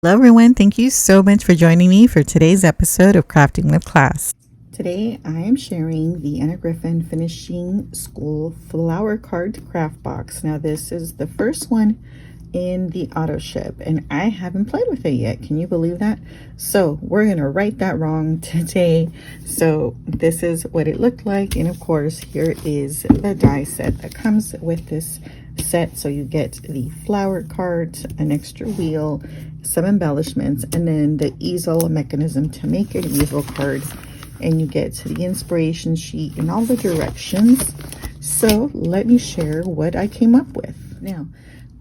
Hello everyone, thank you so much for joining me for today's episode of Crafting with Class. Today I am sharing the Anna Griffin Finishing School Flower Card Craft Box. Now this is the first one in the auto ship and I haven't played with it yet. Can you believe that? So we're going to right that wrong today. So this is what it looked like, and of course here is the die set that comes with this set. So you get the flower cards, an extra wheel, some embellishments, and then the easel mechanism to make an easel card, and you get the inspiration sheet and all the directions. So let me share what I came up with. Now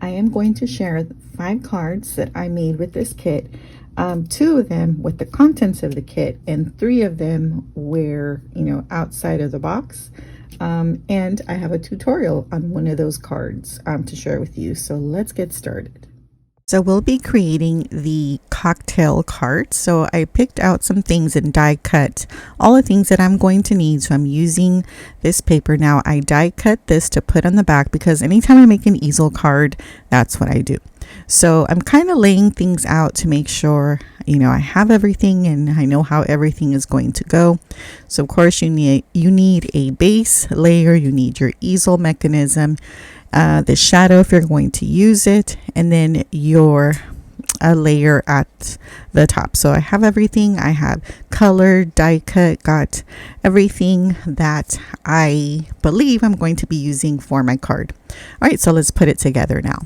I am going to share 5 cards that I made with this kit. 2 of them with the contents of the kit, and 3 of them were outside of the box. And I have a tutorial on one of those cards to share with you. So let's get started. So we'll be creating the cocktail card. So I picked out some things and die cut all the things that I'm going to need. So I'm using this paper. Now I die cut this to put on the back because anytime I make an easel card, that's what I do. So I'm kind of laying things out to make sure I have everything and I know how everything is going to go. So of course you need a base layer, you need your easel mechanism, the shadow if you're going to use it, and then your layer at the top. So I have everything. I have color, die cut, got everything that I believe I'm going to be using for my card. All right, so let's put it together now.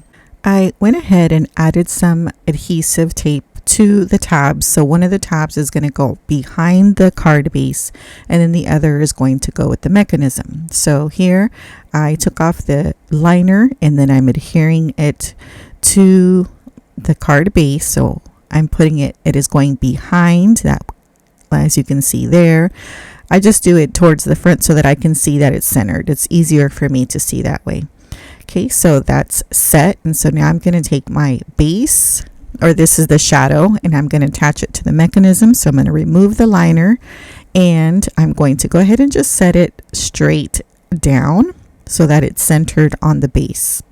I went ahead and added some adhesive tape to the tabs. So one of the tabs is going to go behind the card base, and then the other is going to go with the mechanism. So here I took off the liner and then I'm adhering it to the card base. So I'm putting it is going behind that, as you can see there. I just do it towards the front so that I can see that it's centered. It's easier for me to see that way. Okay, so that's set, and so now I'm going to take my base, or this is the shadow, and I'm going to attach it to the mechanism. So I'm going to remove the liner and I'm going to go ahead and just set it straight down so that it's centered on the base.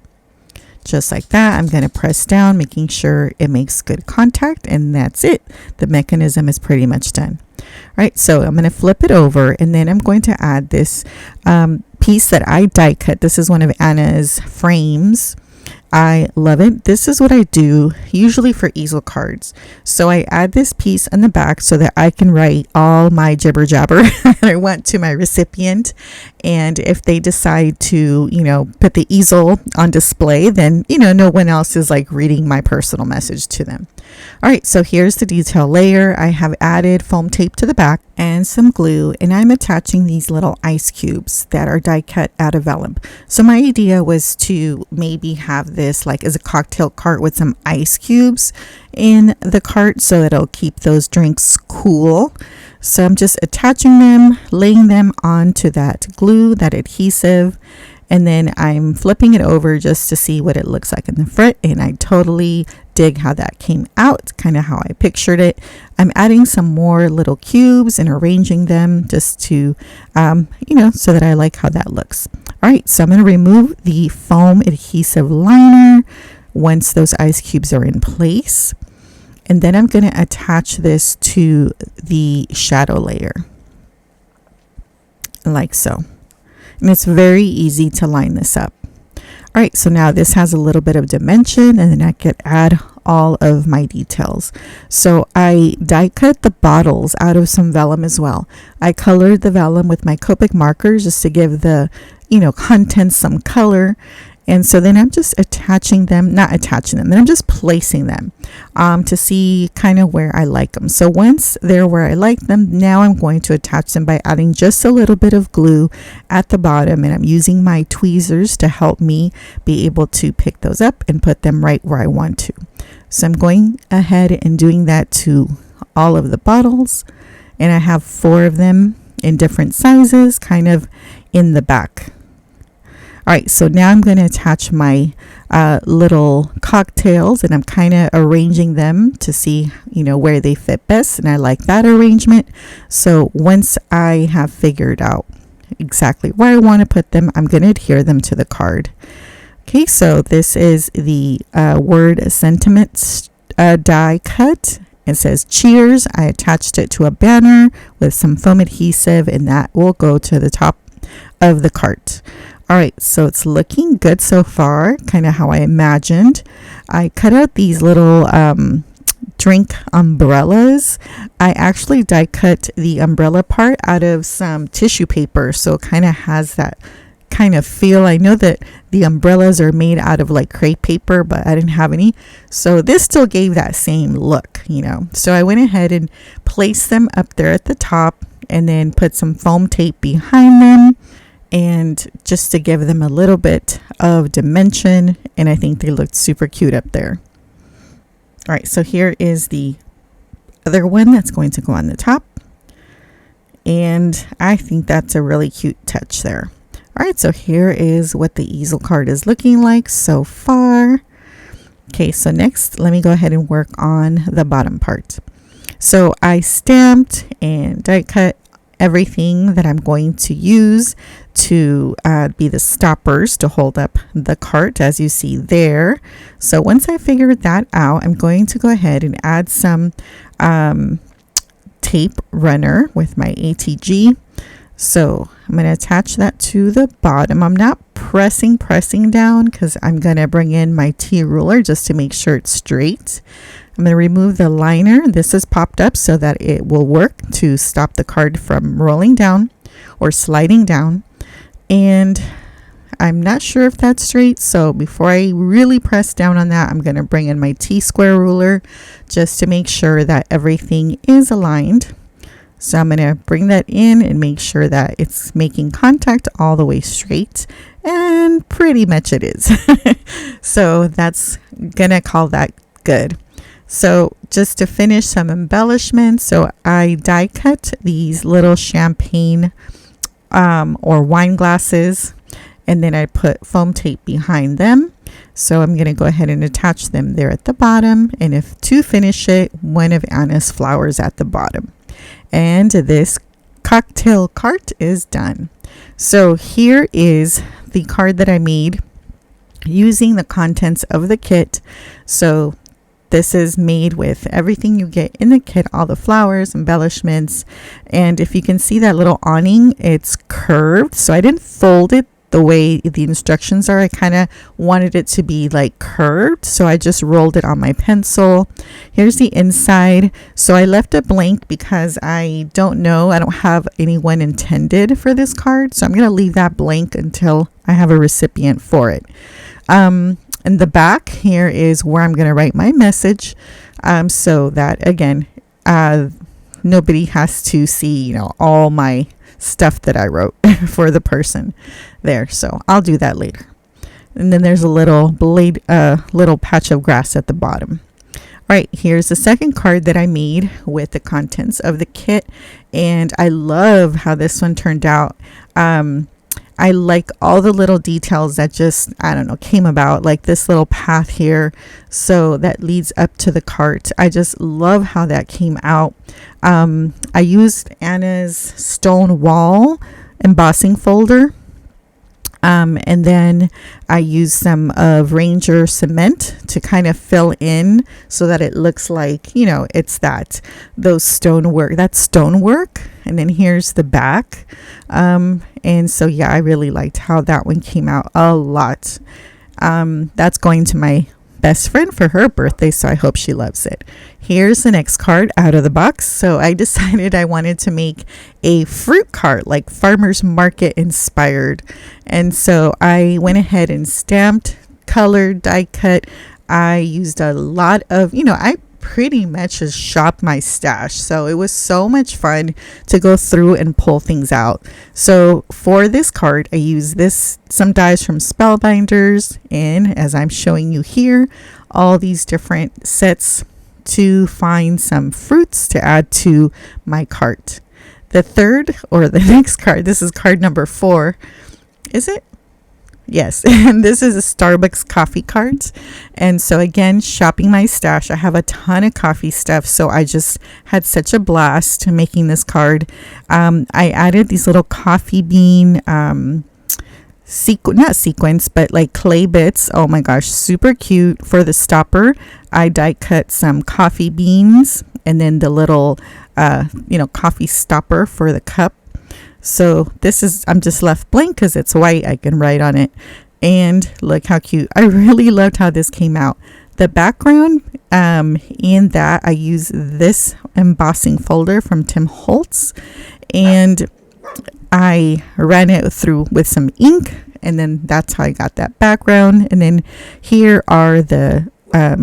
Just like that. I'm going to press down, making sure it makes good contact, and that's it. The mechanism is pretty much done. All right, so I'm going to flip it over, and then I'm going to add this piece that I die cut. This is one of Anna's frames. I love it. This is what I do usually for easel cards. So I add this piece on the back so that I can write all my jibber jabber I want to my recipient. And if they decide to, put the easel on display, then, no one else is like reading my personal message to them. All right, so here's the detail layer. I have added foam tape to the back and some glue, and I'm attaching these little ice cubes that are die cut out of vellum. So my idea was to maybe have this like as a cocktail cart with some ice cubes in the cart so that it'll keep those drinks cool. So I'm just attaching them, laying them onto that glue, that adhesive, and then I'm flipping it over just to see what it looks like in the front, and I totally dig how that came out, kind of how I pictured it. I'm adding some more little cubes and arranging them just to so that I like how that looks. All right, so I'm going to remove the foam adhesive liner once those ice cubes are in place, and then I'm going to attach this to the shadow layer like so. And it's very easy to line this up. All right, so now this has a little bit of dimension, and then I could add all of my details. So I die cut the bottles out of some vellum as well. I colored the vellum with my Copic markers just to give the contents some color. And so then I'm just then I'm just placing them to see kind of where I like them. So once they're where I like them, now I'm going to attach them by adding just a little bit of glue at the bottom, and I'm using my tweezers to help me be able to pick those up and put them right where I want to. So I'm going ahead and doing that to all of the bottles, and I have 4 of them in different sizes kind of in the back. All right, so now I'm going to attach my little cocktails, and I'm kind of arranging them to see, where they fit best. And I like that arrangement. So once I have figured out exactly where I want to put them, I'm going to adhere them to the card. Okay, so this is the word sentiment die cut. It says cheers. I attached it to a banner with some foam adhesive, and that will go to the top of the cart. All right, so it's looking good so far, kind of how I imagined. I cut out these little drink umbrellas. I actually die cut the umbrella part out of some tissue paper, so it kind of has that kind of feel. I know that the umbrellas are made out of like crepe paper, but I didn't have any, so this still gave that same look, you know. So I went ahead and placed them up there at the top, and then put some foam tape behind them, and just to give them a little bit of dimension, and I think they looked super cute up there. All right, so here is the other one that's going to go on the top, and I think that's a really cute touch there. All right, so here is what the easel card is looking like so far. Okay, so next, let me go ahead and work on the bottom part. So I stamped and die cut everything that I'm going to use to be the stoppers to hold up the cart, as you see there. So once I figured that out, I'm going to go ahead and add some tape runner with my ATG. So I'm going to attach that to the bottom. I'm not pressing down because I'm going to bring in my T ruler just to make sure it's straight. I'm going to remove the liner. This is popped up so that it will work to stop the card from rolling down or sliding down. And I'm not sure if that's straight, so before I really press down on that, I'm going to bring in my T-square ruler just to make sure that everything is aligned. So I'm going to bring that in and make sure that it's making contact all the way straight, and pretty much it is. So that's going to call that good. So just to finish some embellishments, so I die cut these little champagne or wine glasses, and then I put foam tape behind them. So I'm going to go ahead and attach them there at the bottom, and if to finish it, one of Anna's flowers at the bottom. And this cocktail cart is done. So here is the card that I made using the contents of the kit. So this is made with everything you get in the kit, all the flowers, embellishments. And if you can see that little awning, it's curved. So I didn't fold it the way the instructions are. I kind of wanted it to be like curved. So I just rolled it on my pencil. Here's the inside. So I left it blank because I don't have anyone intended for this card. So I'm going to leave that blank until I have a recipient for it. In the back here is where I'm going to write my message, so that again nobody has to see all my stuff that I wrote for the person there. So I'll do that later. And then there's a little little patch of grass at the bottom. All right, here's the second card that I made with the contents of the kit, and I love how this one turned out. I like all the little details that just, came about, like this little path here. So that leads up to the cart. I just love how that came out. I used Anna's stone wall embossing folder. And then I used some of Ranger cement to kind of fill in so that it looks like, it's that's stonework. And then here's the back. And so, yeah, I really liked how that one came out a lot. That's going to my best friend for her birthday, so I hope she loves it. Here's the next card out of the box. So I decided I wanted to make a fruit cart, like farmer's market inspired. And so I went ahead and stamped, colored, die cut. I used a lot of, I pretty much just shopped my stash. So it was so much fun to go through and pull things out. So for this card, I used some dies from Spellbinders, and as I'm showing you here, all these different sets to find some fruits to add to my cart. The next card, this is card number 4. Is it? Yes, and this is a Starbucks coffee cart. And so again, shopping my stash, I have a ton of coffee stuff, so I just had such a blast making this card. I added these little coffee bean not sequins, but like clay bits. Oh my gosh, super cute. For the stopper, I die cut some coffee beans and then the little coffee stopper for the cup. So this is, I'm just left blank because it's white. I can write on it. And look how cute. I really loved how this came out. The background, in that I use this embossing folder from Tim Holtz, and I ran it through with some ink, and then that's how I got that background. And then here are the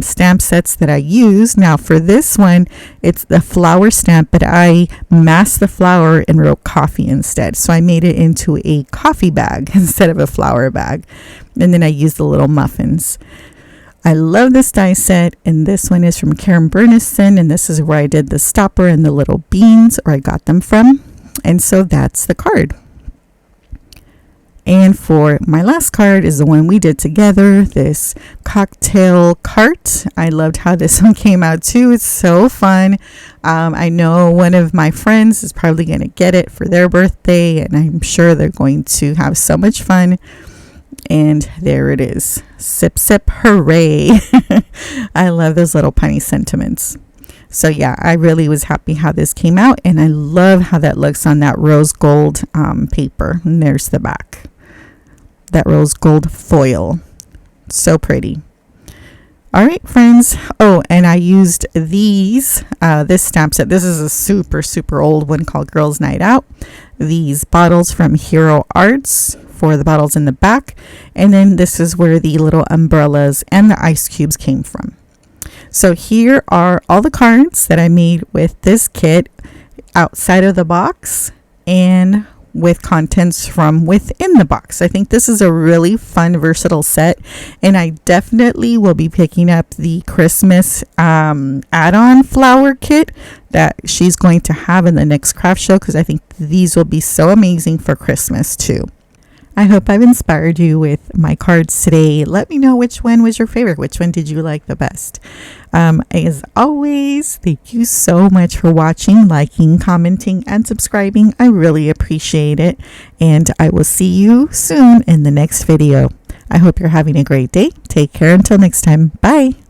stamp sets that I use. Now for this one, it's the flower stamp, but I masked the flower and wrote coffee instead. So I made it into a coffee bag instead of a flower bag. And then I used the little muffins. I love this die set, and this one is from Burniston, and this is where I did the stopper and the little beans, or I got them from. And so that's the card. And for my last card is the one we did together, this cocktail cart. I loved how this one came out too. It's so fun. I know one of my friends is probably going to get it for their birthday, and I'm sure they're going to have so much fun. And there it is. Sip, sip, hooray. I love those little punny sentiments. So yeah, I really was happy how this came out, and I love how that looks on that rose gold paper. And there's the back. That rose gold foil. So pretty. All right, friends. Oh, and I used these, this stamp set. This is a super, super old one called Girls Night Out. These bottles from Hero Arts for the bottles in the back. And then this is where the little umbrellas and the ice cubes came from. So here are all the cards that I made with this kit outside of the box and with contents from within the box. I think this is a really fun, versatile set, and I definitely will be picking up the Christmas add-on flower kit that she's going to have in the next craft show, because I think these will be so amazing for Christmas too. I hope I've inspired you with my cards today. Let me know which one was your favorite. Which one did you like the best? As always, thank you so much for watching, liking, commenting, and subscribing. I really appreciate it. And I will see you soon in the next video. I hope you're having a great day. Take care until next time. Bye.